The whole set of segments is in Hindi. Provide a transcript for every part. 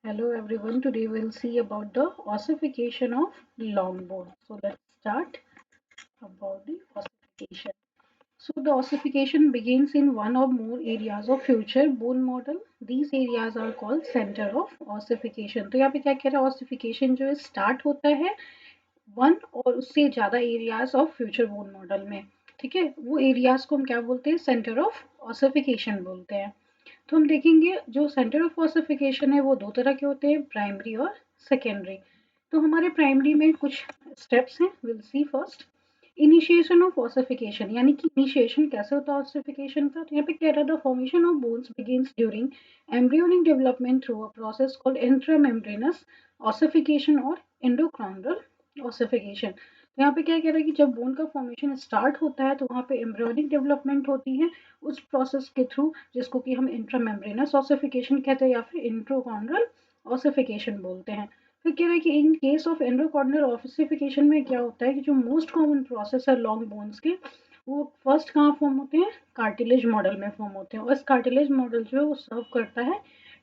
Hello everyone, today we'll see about the ossification of long bone. So let's start about the ossification. So the ossification begins in one or more areas of future bone model. These areas are called center of ossification. तो यहाँ पे क्या कह रहा है ossification जो है start होता है वन और उससे ज़्यादा areas of future bone model में। ठीक है, वो एरियाज को हम क्या बोलते हैं? सेंटर ऑफ ऑसिफिकेशन बोलते हैं। तो हम देखेंगे जो सेंटर ऑफ ऑसिफिकेशन है वो दो तरह के होते हैं, प्राइमरी और सेकेंडरी। तो हमारे प्राइमरी में कुछ स्टेप्स हैं, will see first initiation of ossification, यानी कि इनिशिएशन कैसे होता है ऑसिफिकेशन का। तो यहाँ पे कह रहा है the formation of bones begins during embryonic development through a process called intramembranous ossification और एंडोक्राइनल ऑसिफिकेशन। तो यहाँ पे क्या कह रहा है कि जब बोन का फॉर्मेशन स्टार्ट होता है तो वहाँ पे एम्ब्रियोनिक डेवलपमेंट होती है उस प्रोसेस के थ्रू, जिसको कि हम इंट्रामेम्ब्रेनस ऑसिफिकेशन कहते हैं या फिर इंट्रोकॉन्ड्रल ऑसिफिकेशन बोलते हैं। फिर कह रहा है कि इन केस ऑफ एंडोकॉर्नल ऑसिफिकेशन में क्या होता है कि जो मोस्ट कॉमन प्रोसेस है लॉन्ग बोन्स के, वो फर्स्ट कहाँ फॉर्म होते हैं? कार्टिलेज मॉडल में फॉर्म होते हैं, और इस कार्टिलेज मॉडल जो है वो सर्व करता है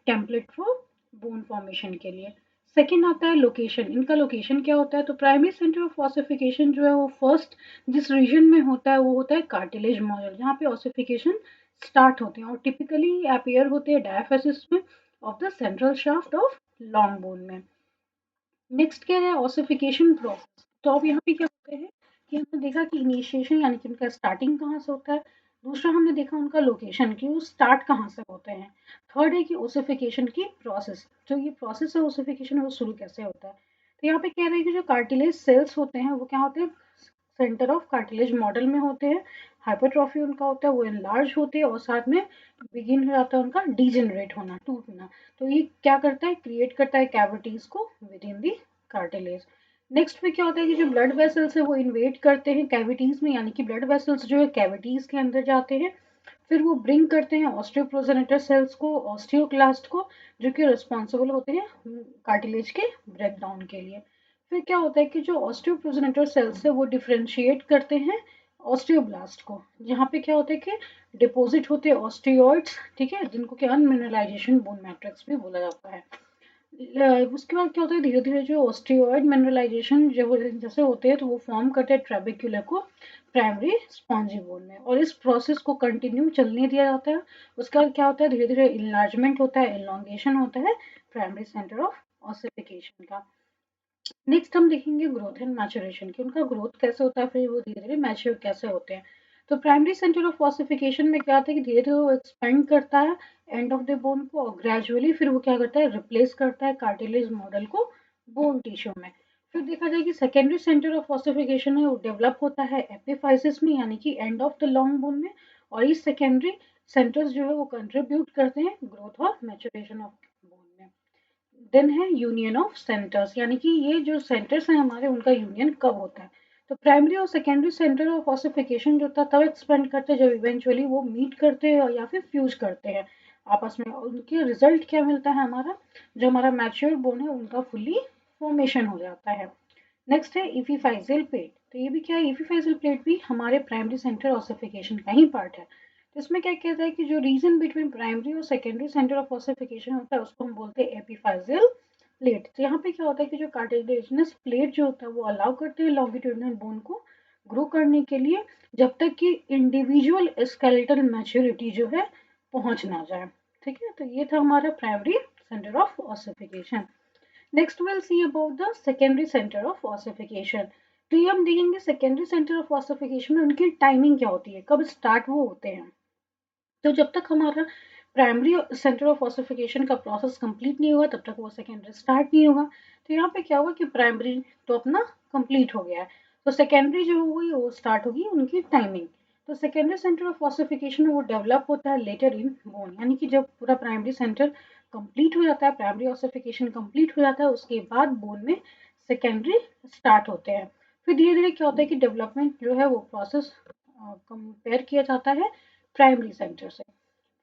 टेम्पलेट फॉर बोन फॉर्मेशन के लिए। सेकेंड आता है लोकेशन। इनका लोकेशन क्या होता है? तो प्राइमरी सेंटर ऑफ ऑसिफिकेशन जो है वो फर्स्ट जिस रीजन में होता है वो होता है कार्टिलेज मॉडल, जहाँ पे ऑसिफिकेशन स्टार्ट होते हैं और टिपिकली अपीयर होते हैं डायफेसिस में of the central shaft of long bone में। नेक्स्ट क्या है? Ossification process. तो अब यहाँ पे क्या होते हैं कि हमने देखा कि इनिशिएशन यानी कि उनका स्टार्टिंग कहाँ से होता है। दूसरा हमने देखा उनका लोकेशन कि वो स्टार्ट कहाँ से होते हैं। थर्ड है कि ओसिफिकेशन की प्रोसेस, जो ये प्रोसेस है ओसिफिकेशन वो शुरू कैसे होता है। तो यहाँ पे कह रहे हैं कि जो कार्टिलेज सेल्स होते हैं वो क्या होते हैं? सेंटर ऑफ कार्टिलेज मॉडल में होते हैं। हाइपरट्रॉफी उनका होता है, वो एनलार्ज होते हैं और साथ में बिगिन हो जाता है उनका डीजेनरेट होना, टूटना। तो ये क्या करता है? क्रिएट करता है कैविटीज को with in the cartilage. Next में क्या होता है कि जो ब्लड वेसल्स है वो इन्वेट करते हैं कैविटीज में, यानी कि ब्लड वेसल्स जो है कैविटीज के अंदर जाते हैं। फिर वो ब्रिंग करते हैं ऑस्टियोप्रोजेनेटर सेल्स को, ऑस्टियोक्लास्ट को, जो कि रिस्पॉन्सिबल होते हैं कार्टिलेज के ब्रेकडाउन के लिए। फिर क्या होता है कि जो ऑस्टियोप्रोजेनेटर सेल्स है वो डिफरेंशिएट करते हैं ऑस्टियोब्लास्ट को, जहाँ पे क्या होता है कि डिपॉजिट होते हैं ऑस्टियोइड्स, ठीक है, जिनको कि अनमिनरलाइजेशन बोन मैट्रिक्स भी बोला जाता है। उसके बाद क्या होता है, धीरे धीरे जो ऑस्टियोइड मिनरलाइजेशन जो जैसे होते हैं तो वो फॉर्म करते हैं ट्रेबेक्युला को प्राइमरी स्पॉन्जी बोन में, और इस प्रोसेस को कंटिन्यू चलने दिया जाता है। उसके बाद क्या होता है, धीरे धीरे इनलार्जमेंट होता है, एलोंगेशन होता है प्राइमरी सेंटर ऑफ ऑसिफिकेशन का। नेक्स्ट हम देखेंगे ग्रोथ एंड मैचुरेशन की, उनका ग्रोथ कैसे होता है, फिर वो धीरे धीरे मैच्योर कैसे होते हैं। तो प्राइमरी सेंटर ऑफ ऑसिफिकेशन में क्या होता है कि धीरे धीरे वो एक्सपेंड करता है एंड ऑफ द बोन को, और ग्रेजुअली फिर वो क्या करता है? रिप्लेस करता है कार्टिलेज मॉडल को बोन टिश्यू में। फिर देखा जाए कि सेकेंडरी सेंटर ऑफ ऑसिफिकेशन है वो डेवलप होता है एपिफाइसिस में, यानी कि end of the long bone में, और इस सेकेंडरी सेंटर्स जो है वो कंट्रीब्यूट करते हैं ग्रोथ और मैचुरेशन ऑफ बोन में। देन है यूनियन ऑफ सेंटर्स, यानी कि ये जो सेंटर्स हैं हमारे उनका यूनियन कब होता है। तो प्राइमरी और सेकेंडरी सेंटर ऑफ ऑसिफिकेशन जो था तब एक्सपेंड करते हैं जब इवेंचुअली वो मीट करते हैं या फिर फ्यूज करते हैं आपस में, और उनके रिजल्ट क्या मिलता है? हमारा जो हमारा मैच्योर बोन है उनका फुली फॉर्मेशन हो जाता है। नेक्स्ट है इपीफाइजियल प्लेट। तो ये भी क्या है? इपीफाइजियल प्लेट भी हमारे प्राइमरी सेंटर ऑसिफिकेशन का ही पार्ट है। तो इसमें क्या कहता है कि जो रीजन बिटवीन प्राइमरी और सेकेंडरी सेंटर ऑफ ऑसिफिकेशन होता है उसको हम बोलते हैं एपिफाइजियल प्लेट। तो यहाँ पे क्या होता है कि जो कार्टिलेजिनस प्लेट जो होता है वो अलाउ करते हैं लॉन्गिट्यूडिनल बोन को ग्रो करने के लिए, जब तक कि इंडिविजुअल स्केलेटल मैच्योरिटी जो है पहुंच ना जाए। ठीक है, तो ये था हमारा primary centre of ossification. Next will see about the secondary centre of ossification. तो ये हम देखेंगे सेकेंडरी सेंटर ऑफ ऑसिफिकेशन में उनकी टाइमिंग क्या होती है, कब स्टार्ट वो होते हैं। तो जब तक हमारा प्राइमरी सेंटर ऑफ ऑसिफिकेशन का प्रोसेस कंप्लीट नहीं हुआ तब तक वो सेकेंडरी स्टार्ट नहीं होगा। तो यहाँ पे क्या हुआ कि प्राइमरी तो अपना कंप्लीट हो गया है, तो सेकेंडरी जो होगी वो स्टार्ट होगी उनकी टाइमिंग। तो सेकेंडरी सेंटर ऑफ ऑसिफिकेशन वो डेवलप होता है लेटर इन बोन, यानी कि जब पूरा प्राइमरी सेंटर कंप्लीट हो जाता है, प्राइमरी ऑसिफिकेशन कंप्लीट हो जाता है, उसके बाद बोन में सेकेंडरी स्टार्ट होते हैं। फिर धीरे धीरे क्या होता है कि डेवलपमेंट जो है वो प्रोसेस कंपेयर किया जाता है प्राइमरी सेंटर से।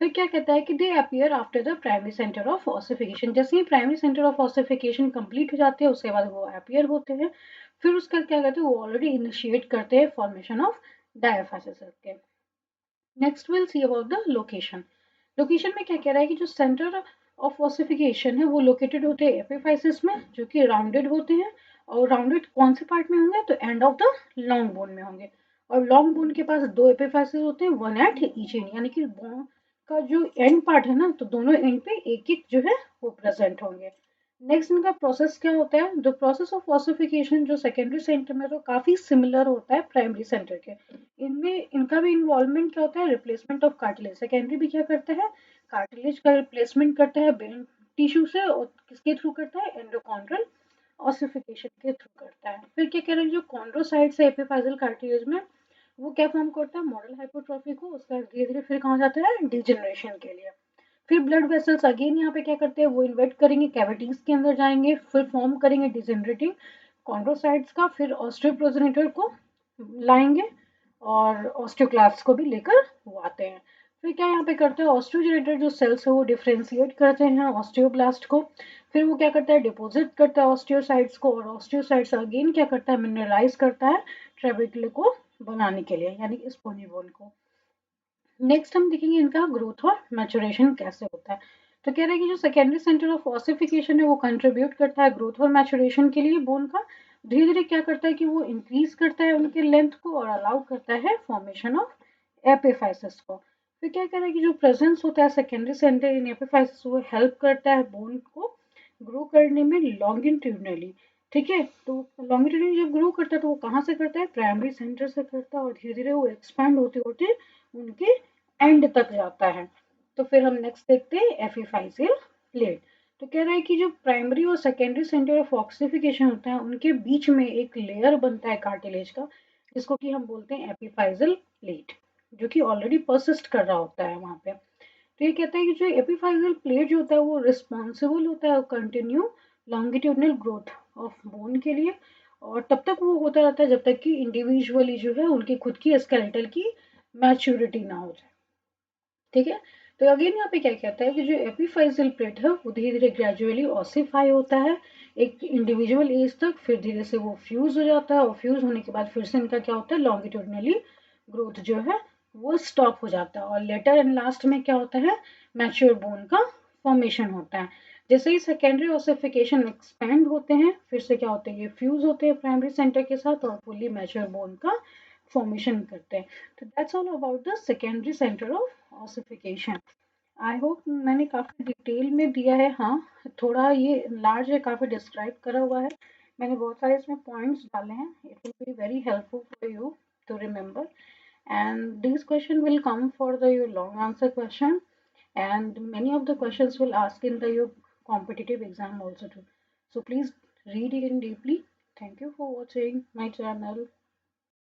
फिर क्या कहता है कि they appear after the primary centre of ossification. जैसे ही primary centre of ossification complete हो जाते हैं उसके बाद वो अपीयर होते हैं। फिर उसका क्या कहते हैं, वो ऑलरेडी इनिशिएट करते हैं फॉर्मेशन ऑफ डायफासिस के। Next will see about the location. Location में क्या कह रहा है कि जो सेंटर ऑफ ऑसिफिकेशन है वो लोकेटेड होते हैं एपिफाइसिस में, जो कि राउंडेड होते हैं। और राउंडेड कौन से पार्ट में होंगे, तो end of the long bone में होंगे। और लॉन्ग बोन के पास दो एपिफाइसिस होते हैं, वन एट ईच एंड, यानी कि बोन का जो एंड पार्ट है ना, तो दोनों एंड पे एक एक जो है वो प्रेजेंट होंगे। नेक्स्ट इनका प्रोसेस क्या होता है, द प्रोसेस ऑफ ऑसिफिकेशन जो सेकेंडरी सेंटर में तो काफी सिमिलर होता है प्राइमरी सेंटर के। इनमें इनका भी इन्वॉल्वमेंट क्या होता है, रिप्लेसमेंट ऑफ कार्टिलेज। सेकेंडरी भी क्या करता है, कार्टिलेज का रिप्लेसमेंट करता है बेन टिश्यू से, और किसके थ्रू करता है, एंडोकॉन्ड्रल ऑसिफिकेशन के थ्रू करता है। फिर क्या कह रहे हैं, जो कॉन्ड्रोसाइट्स है एपिफाइजल कार्टिलेज में, वो क्या फॉर्म करता है, मॉडल हाइपोट्रोफी को, उसका धीरे धीरे फिर कहाँ जाता है, डिजेनरेशन के लिए। फिर ब्लड वेसल्स अगेन यहाँ पे क्या करते हैं, वो इन्वेट करेंगे कैविटीज के अंदर जाएंगे, फिर फॉर्म करेंगे डिजेनरेटिंग कॉन्ड्रोसाइट्स का, फिर ऑस्टियोप्रोजेनेटर को लाएंगे, और ऑस्टियोक्लास्ट को भी लेकर वो आते हैं। फिर क्या यहाँ पे करते हैं, ऑस्टियोजेनेटर जो सेल्स है वो डिफ्रेंशिएट करते हैं ऑस्टियोब्लास्ट को। फिर वो क्या करता है, डिपोजिट करता है ऑस्टियोसाइट्स को, और ऑस्टियोसाइट्स अगेन क्या करता है, मिनरलाइज करता है ट्रेबेकुले को बनाने के लिए, यानी स्पोनी बोन को। नेक्स्ट हम देखेंगे इनका ग्रोथ और मैचुरेशन कैसे होता है। तो कह रहे हैं कि जो सेकेंडरी सेंटर ऑफ ऑसिफिकेशन है वो कंट्रीब्यूट करता है ग्रोथ और मैचुरेशन के लिए बोन का। धीरे धीरे क्या करता है कि वो इंक्रीज करता है उनके लेंथ को, और अलाउ करता है फॉर्मेशन ऑफ एपिफाइसिस को। फिर क्या कह रहा है कि जो प्रेजेंस होता है सेकेंडरी सेंटर इन एपिफाइसिस वो हेल्प करता है बोन को ग्रो करने में लॉन्गिट्यूडनली। ठीक है, तो लॉन्गिट्यूडनली जब ग्रो करता है तो वो कहाँ से करता है, प्राइमरी सेंटर से करता है, और धीरे धीरे वो एक्सपैंड होते होते उनके एंड तक जाता है। तो फिर हम नेक्स्ट देखते हैं एपिफाइसियल प्लेट। तो कह रहा है कि जो प्राइमरी और सेकेंडरी सेंटर ऑफ ऑक्सीफिकेशन होता है उनके बीच में एक लेयर बनता है कार्टिलेज का, जिसको कि हम बोलते हैं एपिफाइजल प्लेट, जो कि ऑलरेडी परसिस्ट कर रहा होता है वहां पे। तो ये कहता है कि जो एपिफाइजल प्लेट जो होता है वो रिस्पॉन्सिबल होता है continue longitudinal growth of bone के लिए, और तब तक वो होता रहता है जब तक कि इंडिविजुअली जो है उनकी खुद की स्केलेटल की मैच्योरिटी ना हो जाए। ठीक है, तो अगेन यहाँ पे क्या कहता है कि जो एपिफाइजल प्लेट है वो धीरे धीरे ग्रेजुअली ऑसिफाई होता है एक इंडिविजुअल एज तक, फिर धीरे से वो फ्यूज हो जाता है, और फ्यूज होने के बाद फिर से इनका क्या होता है, लॉन्गिट्यूडनली ग्रोथ जो है वो स्टॉप हो जाता है, और लेटर एंड लास्ट में क्या होता है, मैच्योर बोन का फॉर्मेशन होता है। जैसे ही सेकेंडरी ऑसिफिकेशन एक्सपेंड होते हैं, फिर से क्या होते हैं, ये फ्यूज होते हैं प्राइमरी सेंटर के साथ, और फुली मैच्योर बोन का फॉर्मेशन करते हैं। तो that's all about the secondary centre of ossification. I hope मैंने काफ़ी डिटेल में दिया है, हाँ थोड़ा ये लार्ज है, काफ़ी डिस्क्राइब करा हुआ है, मैंने बहुत सारे इसमें पॉइंट्स डाले हैं। It will be very helpful for you to remember, and these questions will come for the your long answer question, and many of the questions will ask in the your competitive exam also too. So please read it in deeply. Thank you for watching my channel.